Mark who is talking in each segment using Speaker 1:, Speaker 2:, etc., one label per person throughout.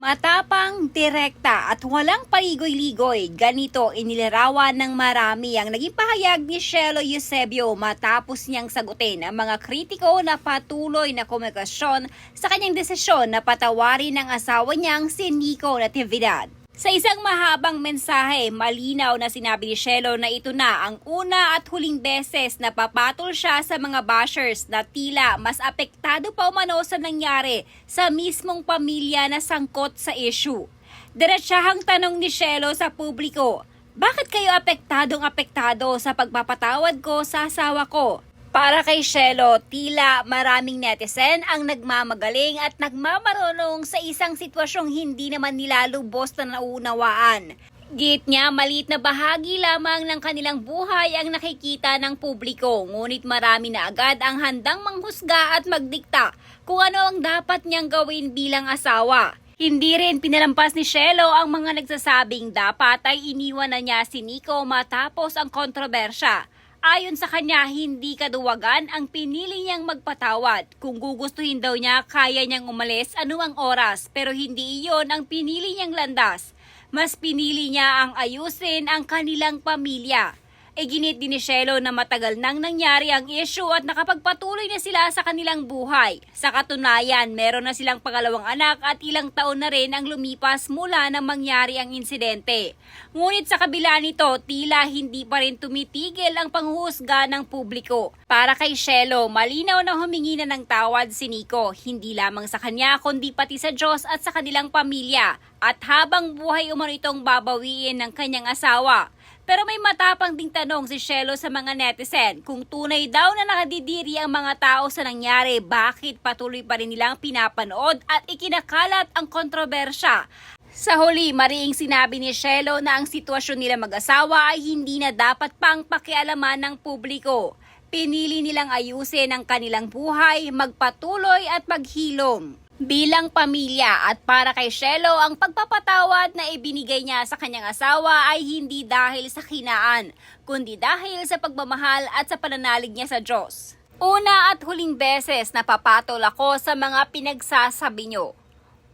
Speaker 1: Matapang, direkta at walang paligoy-ligoy, ganito inilarawan ng marami ang naging pahayag ni Shelo Eusebio matapos niyang sagutin ang mga kritiko na patuloy na komunikasyon sa kanyang desisyon na patawarin ang asawa niyang si Nico Natividad. Sa isang mahabang mensahe, malinaw na sinabi ni Shelo na ito na ang una at huling beses na papatol siya sa mga bashers na tila mas apektado pa umano sa nangyari sa mismong pamilya na sangkot sa issue. Diretsahang tanong ni Shelo sa publiko, bakit kayo apektado sa pagpapatawad ko sa asawa ko? Para kay Shelo, tila maraming netizen ang nagmamagaling at nagmamarunong sa isang sitwasyong hindi naman nila lubos na nauunawaan. Git niya, maliit na bahagi lamang ng kanilang buhay ang nakikita ng publiko, ngunit marami na agad ang handang manghusga at magdikta kung ano ang dapat niyang gawin bilang asawa. Hindi rin pinalampas ni Shelo ang mga nagsasabing dapat ay iniwan na niya si Nico matapos ang kontrobersya. Ayon sa kanya, hindi kaduwagan ang pinili niyang magpatawad. Kung gugustuhin daw niya, kaya niyang umalis anumang oras, pero hindi iyon ang pinili niyang landas. Mas pinili niya ang ayusin ang kanilang pamilya. Ginit din ni Shelo na matagal nang nangyari ang issue at nakapagpatuloy na sila sa kanilang buhay. Sa katunayan, meron na silang pangalawang anak at ilang taon na rin ang lumipas mula nang mangyari ang insidente. Ngunit sa kabila nito, tila hindi pa rin tumitigil ang panghuhusga ng publiko. Para kay Shelo, malinaw na humingi na ng tawad si Nico, hindi lamang sa kanya kundi pati sa Diyos at sa kanilang pamilya. At habang buhay umano itong babawiin ng kanyang asawa. Pero may matapang ding tanong si Shelo sa mga netizen kung tunay daw na nakadidiri ang mga tao sa nangyari, bakit patuloy pa rin nilang pinapanood at ikinakalat ang kontrobersya. Sa huli, mariing sinabi ni Shelo na ang sitwasyon nila mag-asawa ay hindi na dapat pang pakialaman ng publiko. Pinili nilang ayusin ang kanilang buhay, magpatuloy at maghilom. Bilang pamilya at para kay Shelo, ang pagpapatawad na ibinigay niya sa kanyang asawa ay hindi dahil sa hinaan, kundi dahil sa pagmamahal at sa pananalig niya sa Diyos. Una at huling beses na papatol ako sa mga pinagsasabi niyo.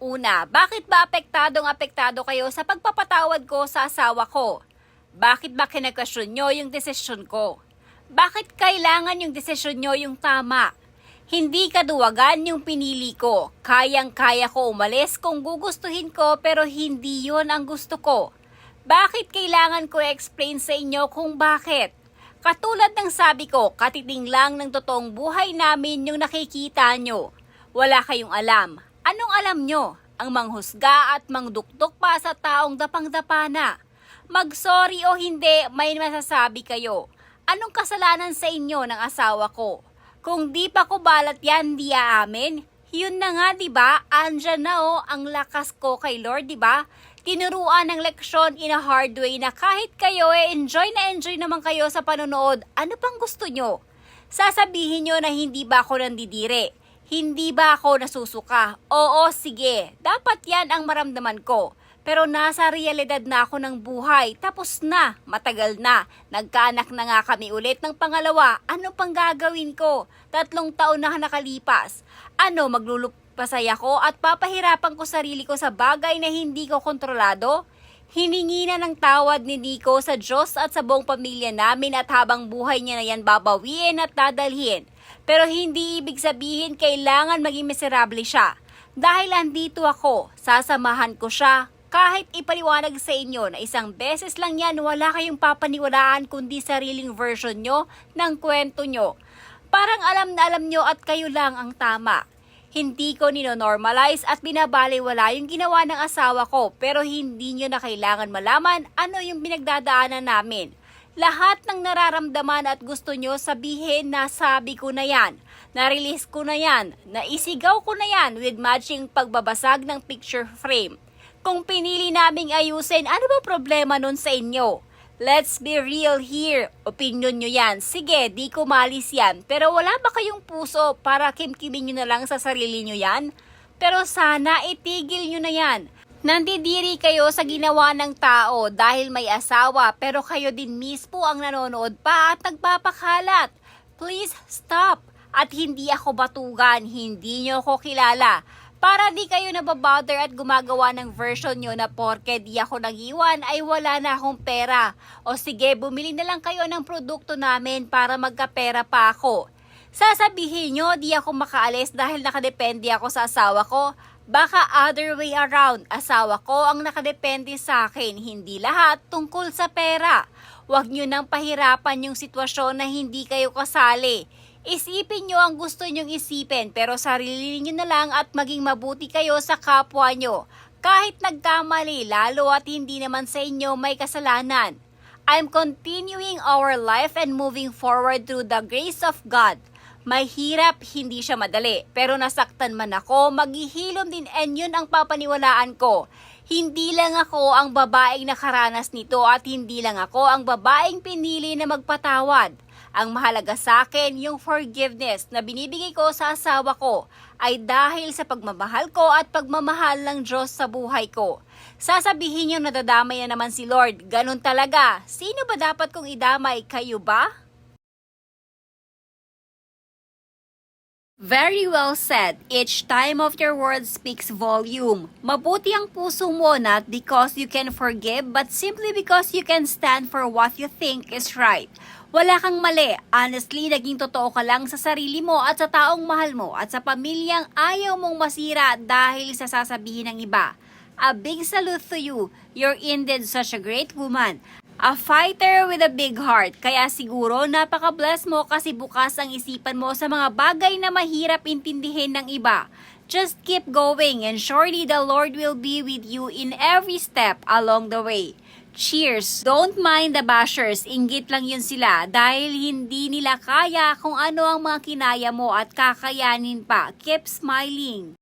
Speaker 1: Una, bakit ba apektado kayo sa pagpapatawad ko sa asawa ko? Bakit ba kinakasyon niyo yung desisyon ko? Bakit kailangan yung desisyon niyo yung tama? Hindi kaduwagan yung pinili ko. Kayang-kaya ko umalis kung gugustuhin ko pero hindi yon ang gusto ko. Bakit kailangan ko explain sa inyo kung bakit? Katulad ng sabi ko, katiting lang ng totoong buhay namin yung nakikita nyo. Wala kayong alam. Anong alam nyo? Ang manghusga at mangdukdok pa sa taong dapang-dapa na. Mag-sorry o hindi, may masasabi kayo. Anong kasalanan sa inyo ng asawa ko? Kung di pa ko balat yan, di aamin. Yun na nga, di ba? Andyan na ang lakas ko kay Lord, di ba? Tinuruan ng leksyon in a hard way na kahit kayo enjoy naman kayo sa panonood, ano pang gusto nyo? Sasabihin nyo na hindi ba ako nandidire? Hindi ba ako nasusuka? Oo, sige. Dapat yan ang maramdaman ko. Pero nasa realidad na ako ng buhay. Tapos na. Matagal na. Nagkaanak na nga kami ulit ng pangalawa. Ano pang gagawin ko? 3 taon na nakalipas. Ano, maglulupasay ako at papahirapan ko sarili ko sa bagay na hindi ko kontrolado? Hiningi na ng tawad ni Nico sa Diyos at sa buong pamilya namin at habang buhay niya na yan babawiin at dadalhin. Pero hindi ibig sabihin kailangan maging miserable siya. Dahil andito ako, sasamahan ko siya. Kahit ipaliwanag sa inyo na isang beses lang yan, wala kayong papaniwalaan kundi sariling version nyo ng kwento nyo. Parang alam na alam nyo at kayo lang ang tama. Hindi ko nino-normalize at binabaliwala yung ginawa ng asawa ko pero hindi nyo na kailangan malaman ano yung pinagdadaanan namin. Lahat ng nararamdaman at gusto nyo sabihin na sabi ko na yan. Na-release ko na yan. Naisigaw ko na yan with matching pagbabasag ng picture frame. Kung pinili naming ayusin, ano ba problema nun sa inyo? Let's be real here. Opinion nyo yan. Sige, di ko malis yan. Pero wala ba kayong puso para kimkimin nyo na lang sa sarili nyo yan? Pero sana itigil nyo na yan. Nandidiri kayo sa ginawa ng tao dahil may asawa pero kayo din mismo ang nanonood pa at nagpapakalat. Please stop. At hindi ako batugan, hindi nyo ako kilala. Para di kayo nababother at gumagawa ng version nyo na porke di ako nag-iwan ay wala na akong pera. O sige, bumili na lang kayo ng produkto namin para magkapera pa ako. Sasabihin nyo di ako makaalis dahil nakadepende ako sa asawa ko. Baka other way around, asawa ko ang nakadepende sa akin, hindi lahat tungkol sa pera. Huwag nyo nang pahirapan yung sitwasyon na hindi kayo kasali. Isipin nyo ang gusto nyong isipin pero sarili nyo na lang at maging mabuti kayo sa kapwa nyo. Kahit nagkamali lalo at hindi naman sa inyo may kasalanan. I'm continuing our life and moving forward through the grace of God. May hirap, hindi siya madali. Pero nasaktan man ako, maghihilom din and yun ang papaniwalaan ko. Hindi lang ako ang babaeng nakaranas nito at hindi lang ako ang babaeng pinili na magpatawad. Ang mahalaga sa akin, yung forgiveness na binibigay ko sa asawa ko ay dahil sa pagmamahal ko at pagmamahal ng Diyos sa buhay ko. Sasabihin niyo nadadamay na naman si Lord, ganun talaga. Sino ba dapat kong idamay, kayo ba? Very well said. Each time of your words speaks volume. Mabuti ang puso mo not because you can forgive but simply because you can stand for what you think is right. Wala kang mali. Honestly, naging totoo ka lang sa sarili mo at sa taong mahal mo at sa pamilyang ayaw mong masira dahil sa sasabihin ng iba. A big salute to you. You're indeed such a great woman. A fighter with a big heart. Kaya siguro napaka-bless mo kasi bukas ang isipan mo sa mga bagay na mahirap intindihin ng iba. Just keep going and surely the Lord will be with you in every step along the way. Cheers! Don't mind the bashers, inggit lang yun sila dahil hindi nila kaya kung ano ang mga kinaya mo at kakayanin pa. Keep smiling!